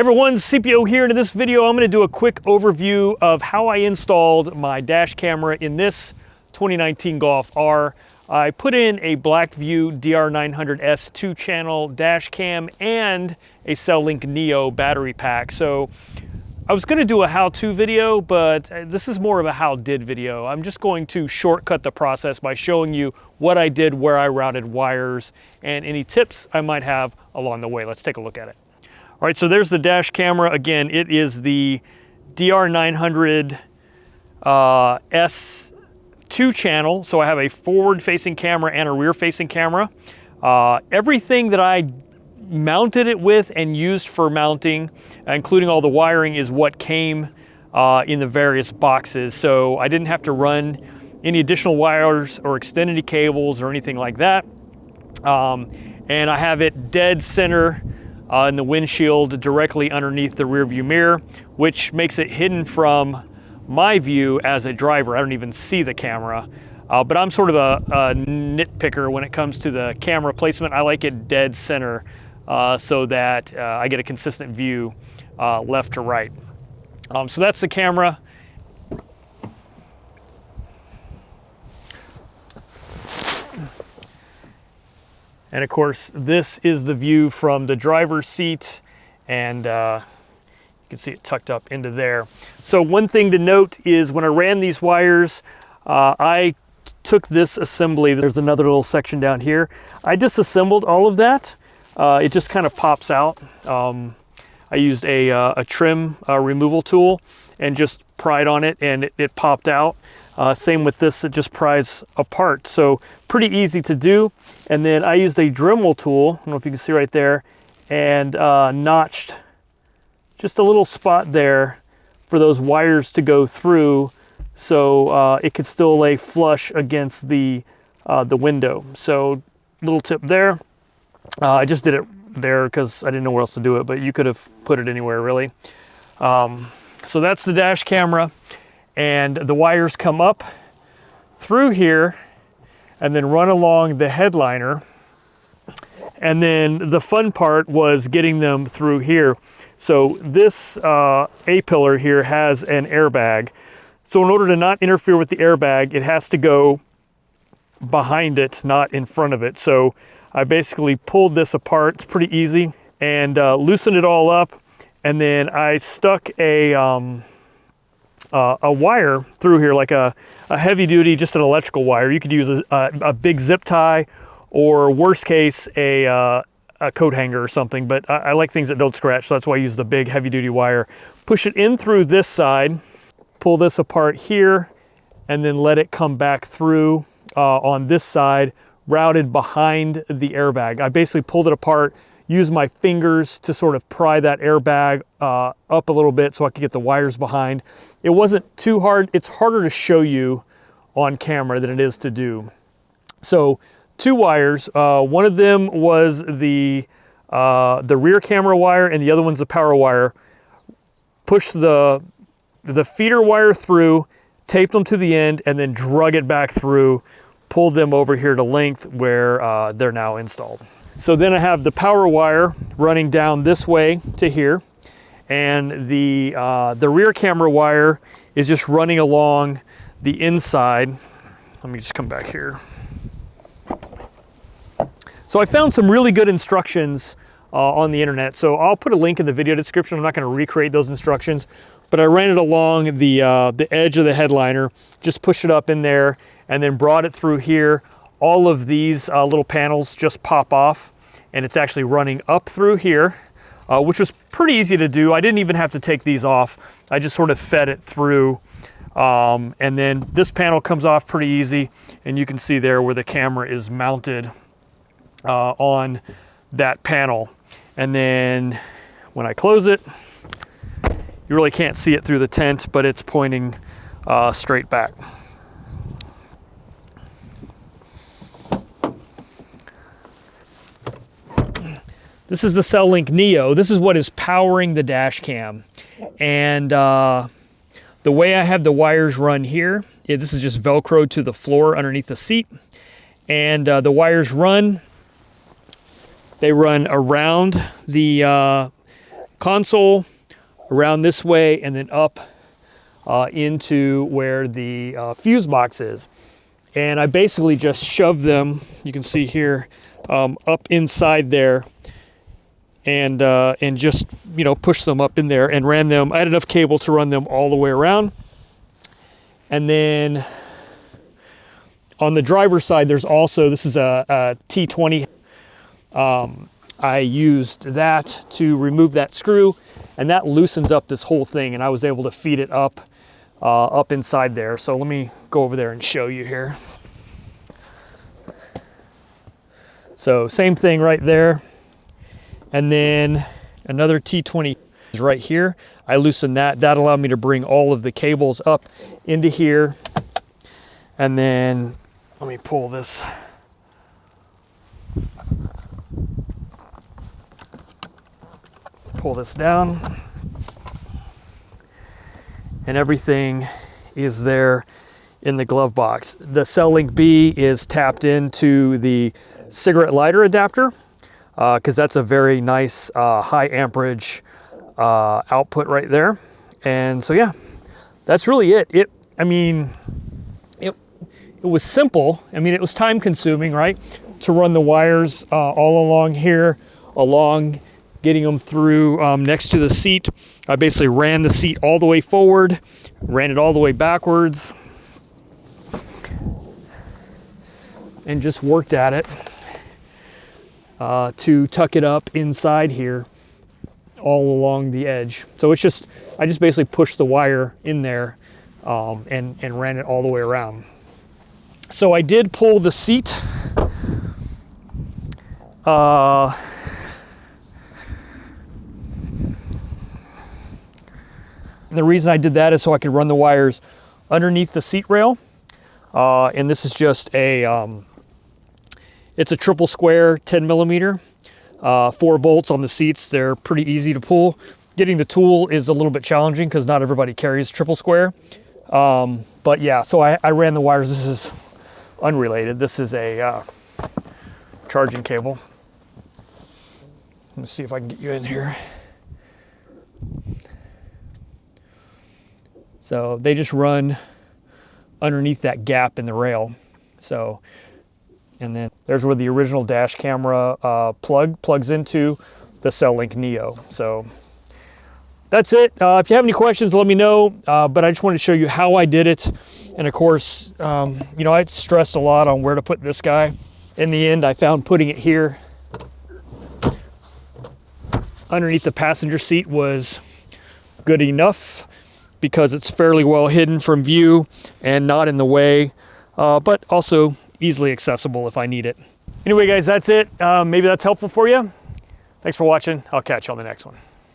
Everyone, CPO here. In this video, I'm going to do a quick overview of how I installed my dash camera in this 2019 Golf R. I put in a Blackvue DR900S 2-channel dash cam and a Cellink Neo battery pack. So I was going to do a how-to video, but this is more of a how-did video. I'm just going to shortcut the process by showing you what I did, where I routed wires, and any tips I might have along the way. Let's take a look at it. All right, so there's the dash camera. Again, it is the DR900S 2-channel. So I have a forward-facing camera and a rear-facing camera. Everything that I mounted it with and used for mounting, including all the wiring, is what came in the various boxes. So I didn't have to run any additional wires or extend any cables or anything like that. And I have it dead center in the windshield directly underneath the rear view mirror, which makes it hidden from my view as a driver. I don't even see the camera. But I'm sort of a nitpicker when it comes to the camera placement. I like it dead center so that I get a consistent view left to right. So that's the camera. And of course, this is the view from the driver's seat, and you can see it tucked up into there. So one thing to note is when I ran these wires, I took this assembly. There's another little section down here. I disassembled all of that. It just kind of pops out. I used a trim removal tool and just pried on it, and it popped out. Same with this, it just pries apart. So pretty easy to do. And then I used a Dremel tool, I don't know if you can see right there, and notched just a little spot there for those wires to go through, so it could still lay flush against the window. So little tip there. I just did it there because I didn't know where else to do it, but you could have put it anywhere really. So that's the dash camera. And the wires come up through here and then run along the headliner. And then the fun part was getting them through here. So this A-pillar here has an airbag. So in order to not interfere with the airbag, it has to go behind it, not in front of it. So I basically pulled this apart, it's pretty easy, and loosened it all up. And then I stuck a wire through here, like a heavy duty, just an electrical wire. You could use a big zip tie, or worst case, a coat hanger or something, but I like things that don't scratch, so that's why I use the big heavy duty wire. Push it in through this side, pull this apart here, and then let it come back through on this side, routed behind the airbag. I basically pulled it apart, used my fingers to sort of pry that airbag up a little bit so I could get the wires behind. It wasn't too hard. It's harder to show you on camera than it is to do. So two wires, one of them was the rear camera wire and the other one's the power wire. Push the feeder wire through, tape them to the end, and then drug it back through, pulled them over here to length where they're now installed. So then I have the power wire running down this way to here, and the rear camera wire is just running along the inside. Let me just come back here. So I found some really good instructions on the internet. So I'll put a link in the video description. I'm not going to recreate those instructions, but I ran it along the edge of the headliner, just pushed it up in there, and then brought it through here. All of these little panels just pop off, and it's actually running up through here, which was pretty easy to do. I didn't even have to take these off. I just sort of fed it through. And then this panel comes off pretty easy, and you can see there where the camera is mounted on that panel. And then when I close it, you really can't see it through the tent, but it's pointing straight back. This is the Cellink Neo. This is what is powering the dash cam. And the way I have the wires run here, this is just Velcro to the floor underneath the seat. And the wires run, they run around the console, around this way, and then up into where the fuse box is. And I basically just shoved them, you can see here, up inside there, and just, you know, pushed them up in there and ran them. I had enough cable to run them all the way around. And then on the driver's side, there's also, this is a T20. I used that to remove that screw, and that loosens up this whole thing, and I was able to feed it up inside there. So let me go over there and show you here. So same thing right there. And then another T20 is right here. I loosened that. That allowed me to bring all of the cables up into here. And then let me pull this. Pull this down. And everything is there in the glove box. The Cellink B is tapped into the cigarette lighter adapter, because that's a very nice high amperage output right there. And so yeah, that's really it. I mean, it was simple. I mean, it was time consuming, right? To run the wires all along here, getting them through next to the seat. I basically ran the seat all the way forward, ran it all the way backwards, and just worked at it to tuck it up inside here all along the edge. So it's just, I just basically pushed the wire in there and ran it all the way around. So I did pull the seat. The reason I did that is so I could run the wires underneath the seat rail. And this is just a, it's a triple square 10 millimeter, 4 bolts on the seats. They're pretty easy to pull. Getting the tool is a little bit challenging because not everybody carries triple square. But yeah, so I ran the wires. This is unrelated. This is a charging cable. Let me see if I can get you in here. So they just run underneath that gap in the rail. So, and then there's where the original dash camera plugs into the Cellink Neo. So that's it. If you have any questions, let me know. But I just wanted to show you how I did it. And of course, you know, I stressed a lot on where to put this guy. In the end, I found putting it here underneath the passenger seat was good enough, because it's fairly well hidden from view and not in the way, but also easily accessible if I need it. Anyway, guys, that's it. Maybe that's helpful for you. Thanks for watching. I'll catch you on the next one.